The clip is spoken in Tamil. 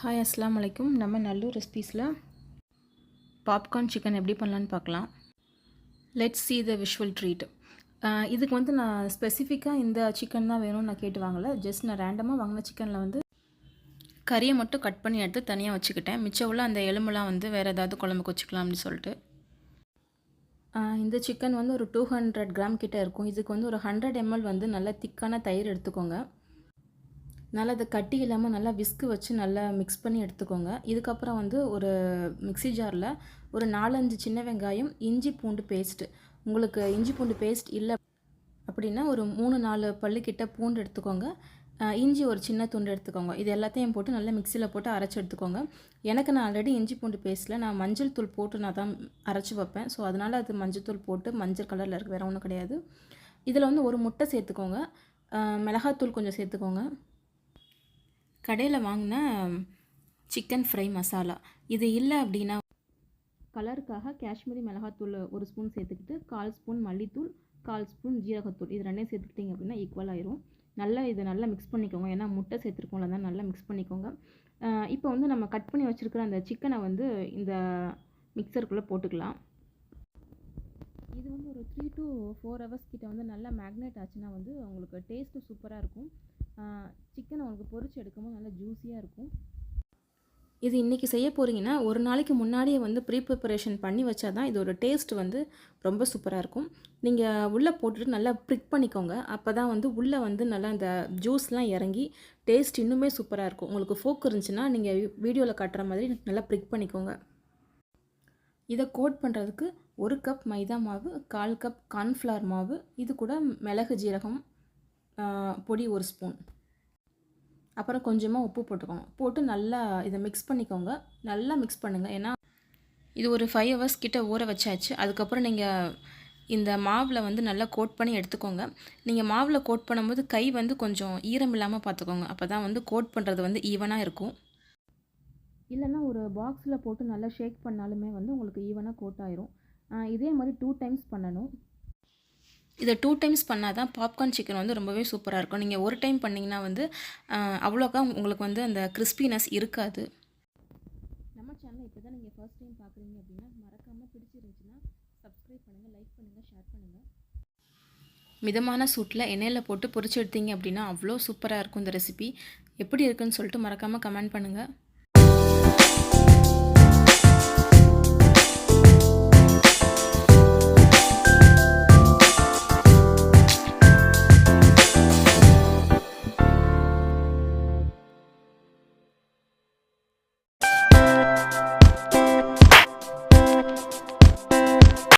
ஹாய் அஸ்ஸலாமு அலைக்கும். நம்ம நல்லூர் ரெசிபீஸில் பாப்கார்ன் சிக்கன் எப்படி பண்ணலான்னு பார்க்கலாம். Let's see the visual treat. இதுக்கு வந்து நான் ஸ்பெசிஃபிக்காக இந்த சிக்கன் தான் வேணும்னு நான் கேட்டு வாங்கலை. ஜஸ்ட் நான் ரேண்டமாக வாங்கின சிக்கனில் வந்து கறியை மட்டும் கட் பண்ணி எடுத்து தனியாக வச்சுக்கிட்டேன். மிச்சம் உள்ள அந்த எலும்புலாம் வந்து வேறு ஏதாவது குழம்புக்கு வச்சுக்கலாம் அப்படின்னு சொல்லிட்டு. இந்த சிக்கன் வந்து ஒரு 200 கிராம் கிட்டே இருக்கும். இதுக்கு வந்து ஒரு 100 ml வந்து நல்ல திக்கான தயிர் எடுத்துக்கோங்க. நல்லா அதை கட்டி இல்லாமல் நல்லா விஸ்கு வச்சு நல்லா மிக்ஸ் பண்ணி எடுத்துக்கோங்க. இதுக்கப்புறம் வந்து ஒரு மிக்ஸி ஜாரில் ஒரு 4-5 சின்ன வெங்காயம், இஞ்சி பூண்டு பேஸ்ட்டு. உங்களுக்கு இஞ்சி பூண்டு பேஸ்ட் இல்லை அப்படின்னா ஒரு 3-4 பல்லுக்கிட்ட பூண்டு எடுத்துக்கோங்க. இஞ்சி ஒரு சின்ன துண்டு எடுத்துக்கோங்க. இது எல்லாத்தையும் போட்டு நல்லா மிக்சியில் போட்டு அரைச்சி எடுத்துக்கோங்க. எனக்கு நான் ஆல்ரெடி இஞ்சி பூண்டு பேஸ்ட்டில் நான் மஞ்சள் தூள் போட்டு நான் தான் அரைச்சி வைப்பேன். ஸோ அதனால் அது மஞ்சள் தூள் போட்டு மஞ்சள் கலரில் இருக்குது, வேறு ஒன்றும் கிடையாது. இதில் வந்து ஒரு முட்டை சேர்த்துக்கோங்க. மிளகாத்தூள் கொஞ்சம் சேர்த்துக்கோங்க. கடையில் வாங்கின சிக்கன் ஃப்ரை மசாலா இது இல்லை அப்படின்னா கலருக்காக காஷ்மீரி மிளகாத்தூள் ஒரு ஸ்பூன் சேர்த்துக்கிட்டு 1/4 ஸ்பூன் மல்லித்தூள், 1/4 ஸ்பூன் ஜீரகத்தூள் இது ரெண்டையும் சேர்த்துக்கிட்டிங்க அப்படின்னா ஈக்குவல் ஆயிரும். இதை நல்லா மிக்ஸ் பண்ணிக்கோங்க. ஏன்னா முட்டை சேர்த்துருக்கோம்ல, தான் நல்லா மிக்ஸ் பண்ணிக்கோங்க. இப்போ வந்து நம்ம கட் பண்ணி வச்சுருக்கிற அந்த சிக்கனை வந்து இந்த மிக்சருக்குள்ளே போட்டுக்கலாம். இது வந்து ஒரு 3 to 4 hours கிட்ட வந்து நல்லா மேக்னேட் ஆச்சுன்னா வந்து உங்களுக்கு டேஸ்ட்டு சூப்பராக இருக்கும். சிக்கன் உங்களுக்கு பொரிச்சு எடுக்கும்போது நல்லா ஜூஸியாக இருக்கும். இது இன்றைக்கி செய்ய போகிறீங்கன்னா ஒரு நாளைக்கு முன்னாடியே வந்து ப்ரிப்பரேஷன் பண்ணி வச்சா தான் இதோட டேஸ்ட் வந்து ரொம்ப சூப்பராக இருக்கும். நீங்கள் உள்ளே போட்டுட்டு நல்லா ப்ரிக் பண்ணிக்கோங்க. அப்போ தான் வந்து உள்ளே வந்து நல்லா அந்த ஜூஸ்லாம் இறங்கி டேஸ்ட் இன்னுமே சூப்பராக இருக்கும். உங்களுக்கு ஃபோக் இருந்துச்சுன்னா நீங்கள் வீடியோவில் காட்டுற மாதிரி நல்லா ப்ரிக் பண்ணிக்கோங்க. இதை கோட் பண்ணுறதுக்கு 1 கப் மைதா மாவு, 1/4 கப் கார்ன்ஃப்ளவர் மாவு, இது கூட மிளகு ஜீரகம் பொடி 1 ஸ்பூன், அப்புறம் கொஞ்சமாக உப்பு போட்டுக்கோங்க. போட்டு நல்லா இதை மிக்ஸ் பண்ணிக்கோங்க. நல்லா மிக்ஸ் பண்ணுங்கள். ஏன்னா இது ஒரு 5 hours கிட்ட ஊற வச்சாச்சு. அதுக்கப்புறம் நீங்கள் இந்த மாவில் வந்து நல்லா கோட் பண்ணி எடுத்துக்கோங்க. நீங்கள் மாவில் கோட் பண்ணும்போது கை வந்து கொஞ்சம் ஈரம் இல்லாமல் பார்த்துக்கோங்க. அப்போ தான் வந்து கோட் பண்ணுறது வந்து ஈவனாக இருக்கும். இல்லைன்னா ஒரு பாக்ஸில் போட்டு நல்லா ஷேக் பண்ணாலுமே வந்து உங்களுக்கு ஈவனாக கோட் ஆயிரும். இதே மாதிரி 2 டைம்ஸ் பண்ணணும். இதை 2 டைம்ஸ் பண்ணால் தான் பாப்கார்ன் சிக்கன் வந்து ரொம்பவே சூப்பராக இருக்கும். நீங்கள் ஒரு டைம் பண்ணிங்கன்னா வந்து அவ்வளோக்கா உங்களுக்கு வந்து அந்த கிறிஸ்பினஸ் இருக்காது. நம்ம சேனலை இப்போ தான் நீங்கள் ஃபர்ஸ்ட் டைம் பார்க்குறீங்க அப்படின்னா மறக்காமல் பிடிச்சிருந்துச்சுன்னா சப்ஸ்கிரைப் பண்ணுங்கள், லைக் பண்ணுங்கள், ஷேர் பண்ணுங்கள். மிதமான சூட்டில் எண்ணெயில் போட்டு பொரிச்சு எடுத்தீங்க அப்படின்னா அவ்வளோ சூப்பராக இருக்கும் இந்த ரெசிபி. எப்படி இருக்குன்னு சொல்லிட்டு மறக்காமல் கமெண்ட் பண்ணுங்கள்.